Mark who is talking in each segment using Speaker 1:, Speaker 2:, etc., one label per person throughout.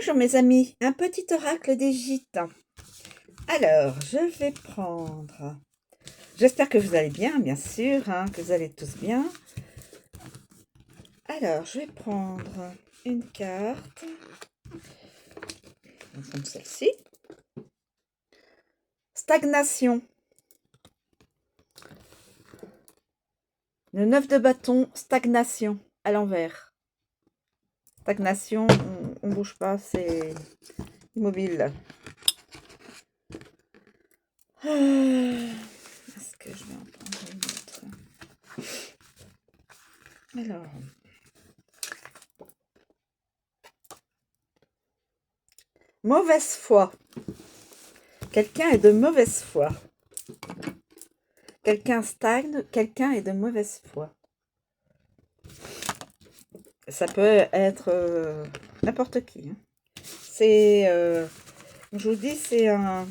Speaker 1: Bonjour mes amis, un petit oracle des gitans. Alors, je vais prendre... J'espère que vous allez bien sûr, que vous allez tous bien. Alors, je vais prendre une carte. Comme celle-ci. Stagnation. Le 9 de bâton, stagnation, à l'envers. Stagnation, on ne bouge pas, c'est immobile. Est-ce que je vais en prendre une autre? Alors... Mauvaise foi. Quelqu'un est de mauvaise foi. Quelqu'un stagne, quelqu'un est de mauvaise foi. Ça peut être n'importe qui. C'est, je vous dis, c'est un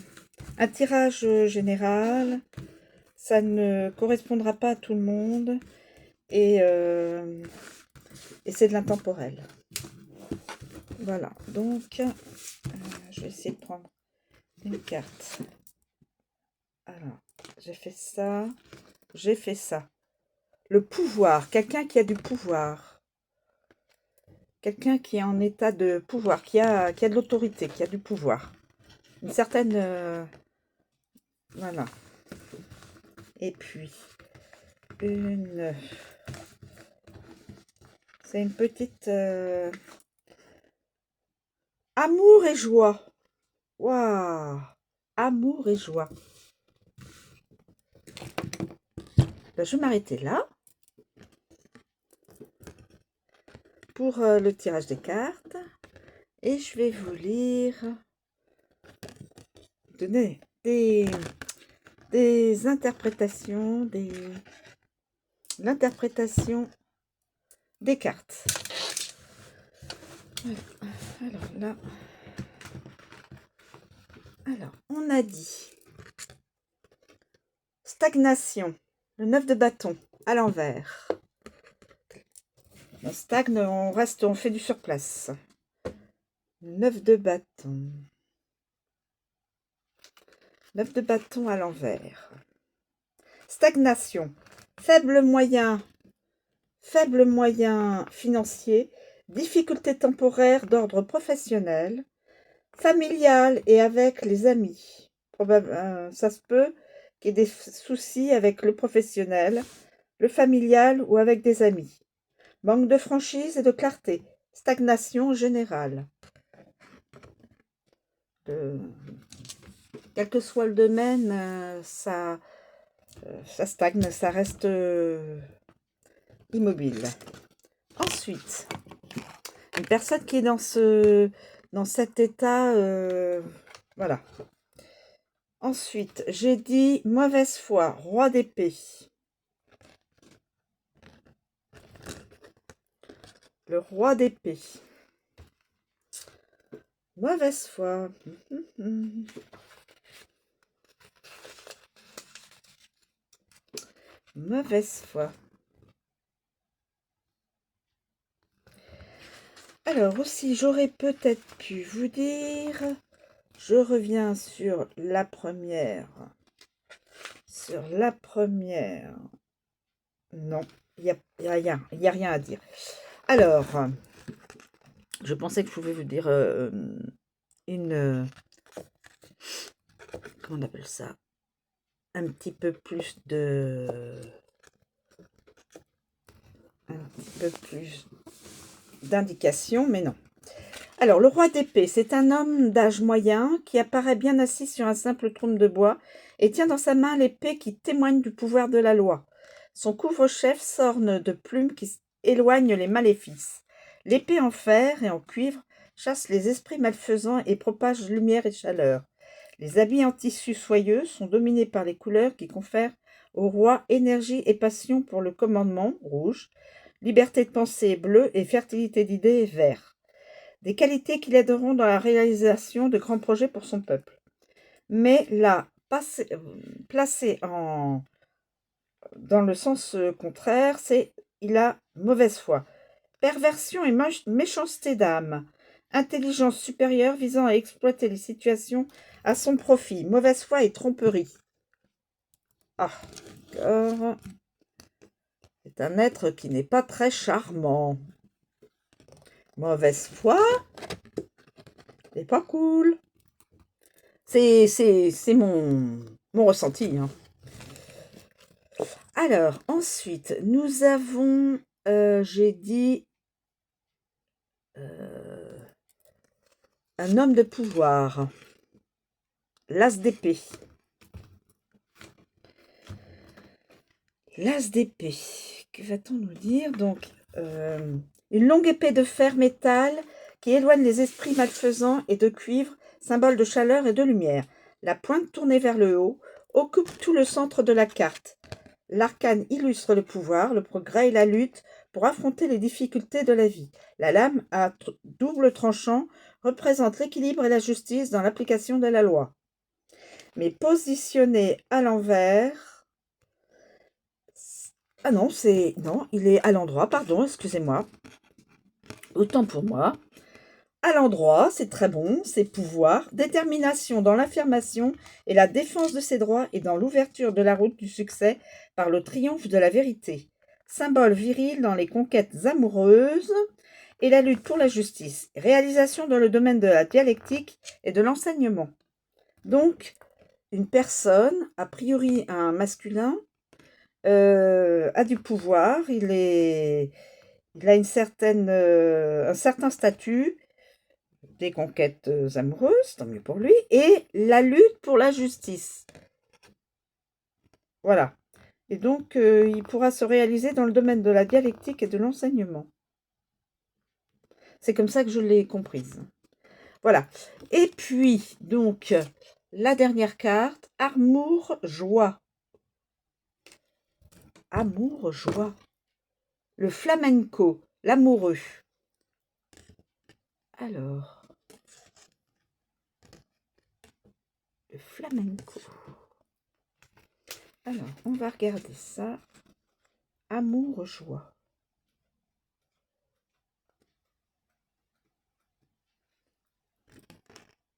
Speaker 1: tirage général. Ça ne correspondra pas à tout le monde. Et c'est de l'intemporel. Voilà. Donc, je vais essayer de prendre une carte. Alors, j'ai fait ça. J'ai fait ça. Le pouvoir. Quelqu'un qui a du pouvoir. Quelqu'un qui est en état de pouvoir, qui a de l'autorité, qui a du pouvoir. Une certaine... voilà. Et puis, une... C'est une petite... amour et joie. Waouh! Amour et joie. Ben, je vais m'arrêter là. Pour le tirage des cartes. Et je vais vous lire... donner des interprétations, l'interprétation des cartes. Alors là, on a dit stagnation, le 9 de bâton à l'envers. On stagne, on reste, on fait du surplace. Le 9 de bâton. 9 de bâton à l'envers. Stagnation, faible moyen financier, difficultés temporaires d'ordre professionnel, familial et avec les amis. Ça se peut qu'il y ait des soucis avec le professionnel, le familial ou avec des amis. Manque de franchise et de clarté. Stagnation générale. Quel que soit le domaine, ça stagne, ça reste immobile. Ensuite, une personne qui est dans cet état, voilà. Ensuite, j'ai dit mauvaise foi, roi d'épée. Le roi d'épée. Mauvaise foi. Mauvaise foi. Alors aussi, j'aurais peut-être pu vous dire, je reviens sur la première. Sur la première. Non, il n'y a rien à dire. Alors, je pensais que je pouvais vous dire une... comment on appelle ça? Un petit peu plus d'indications, mais non. Alors, le roi d'épée, c'est un homme d'âge moyen qui apparaît bien assis sur un simple trône de bois et tient dans sa main l'épée qui témoigne du pouvoir de la loi. Son couvre-chef s'orne de plumes qui éloignent les maléfices. L'épée en fer et en cuivre chasse les esprits malfaisants et propage lumière et chaleur. Les habits en tissu soyeux sont dominés par les couleurs qui confèrent au roi énergie et passion pour le commandement, rouge, liberté de pensée, bleu et fertilité d'idées, vert. Des qualités qui l'aideront dans la réalisation de grands projets pour son peuple. Mais là, placé dans le sens contraire, c'est il a mauvaise foi. Perversion et méchanceté d'âme. Intelligence supérieure visant à exploiter les situations à son profit. Mauvaise foi et tromperie. Ah, d'accord. C'est un être qui n'est pas très charmant. Mauvaise foi, c'est pas cool. C'est mon ressenti, hein. Alors, ensuite, nous avons, j'ai dit, un homme de pouvoir. L'as d'épée. L'as d'épée. Que va-t-on nous dire? Donc, une longue épée de fer métal qui éloigne les esprits malfaisants et de cuivre, symbole de chaleur et de lumière. La pointe tournée vers le haut occupe tout le centre de la carte. L'arcane illustre le pouvoir, le progrès et la lutte pour affronter les difficultés de la vie. La lame à double tranchant représente l'équilibre et la justice dans l'application de la loi. Mais positionnée à l'envers... Ah non, non, il est à l'endroit, pardon, excusez-moi. Autant pour moi. À l'endroit, c'est très bon, c'est pouvoir, détermination dans l'affirmation et la défense de ses droits et dans l'ouverture de la route du succès par le triomphe de la vérité. Symbole viril dans les conquêtes amoureuses et la lutte pour la justice. Réalisation dans le domaine de la dialectique et de l'enseignement. Donc, une personne, a priori un masculin, a du pouvoir, il a un certain statut, des conquêtes amoureuses, tant mieux pour lui, et la lutte pour la justice. Voilà. Et donc, il pourra se réaliser dans le domaine de la dialectique et de l'enseignement. C'est comme ça que je l'ai comprise. Voilà. Et puis, donc, la dernière carte, amour, joie. Amour, joie. Le flamenco, l'amoureux. Alors, le flamenco. Alors, on va regarder ça. Amour, joie.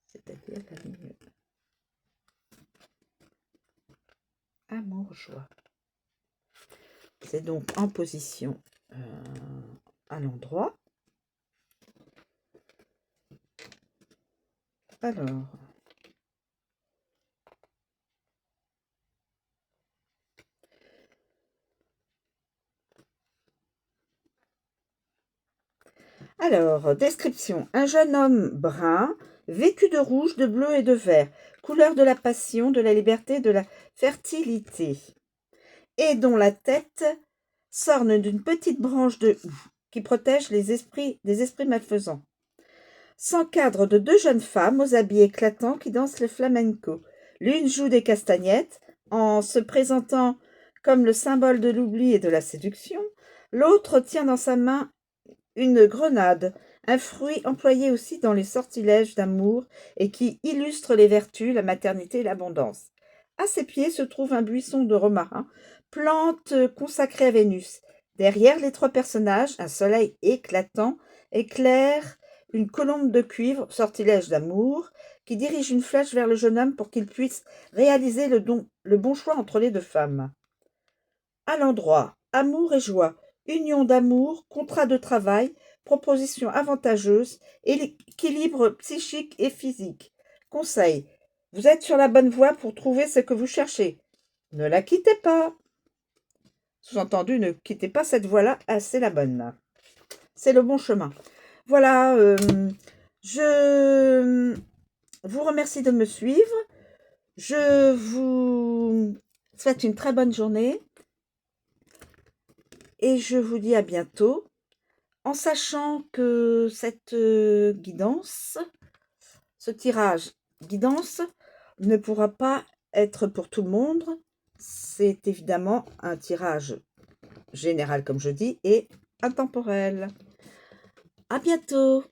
Speaker 1: C'est-à-dire la ligne. Amour, joie. C'est donc en position à l'endroit. Alors, description. Un jeune homme brun, vêtu de rouge, de bleu et de vert, couleur de la passion, de la liberté, de la fertilité, et dont la tête s'orne d'une petite branche de houx qui protège des esprits malfaisants. S'encadre de deux jeunes femmes aux habits éclatants qui dansent le flamenco. L'une joue des castagnettes en se présentant comme le symbole de l'oubli et de la séduction. L'autre tient dans sa main une grenade, un fruit employé aussi dans les sortilèges d'amour et qui illustre les vertus, la maternité et l'abondance. À ses pieds se trouve un buisson de romarin, plante consacrée à Vénus. Derrière les trois personnages, un soleil éclatant éclaire une colombe de cuivre, sortilège d'amour, qui dirige une flèche vers le jeune homme pour qu'il puisse réaliser le bon choix entre les deux femmes. À l'endroit, amour et joie, union d'amour, contrat de travail, proposition avantageuse, équilibre psychique et physique. Conseil, vous êtes sur la bonne voie pour trouver ce que vous cherchez. Ne la quittez pas. Sous-entendu, ne quittez pas cette voie-là, c'est la bonne. C'est le bon chemin. Voilà, je vous remercie de me suivre. Je vous souhaite une très bonne journée. Et je vous dis à bientôt, en sachant que cette guidance, ce tirage guidance, ne pourra pas être pour tout le monde. C'est évidemment un tirage général, comme je dis, et intemporel. À bientôt!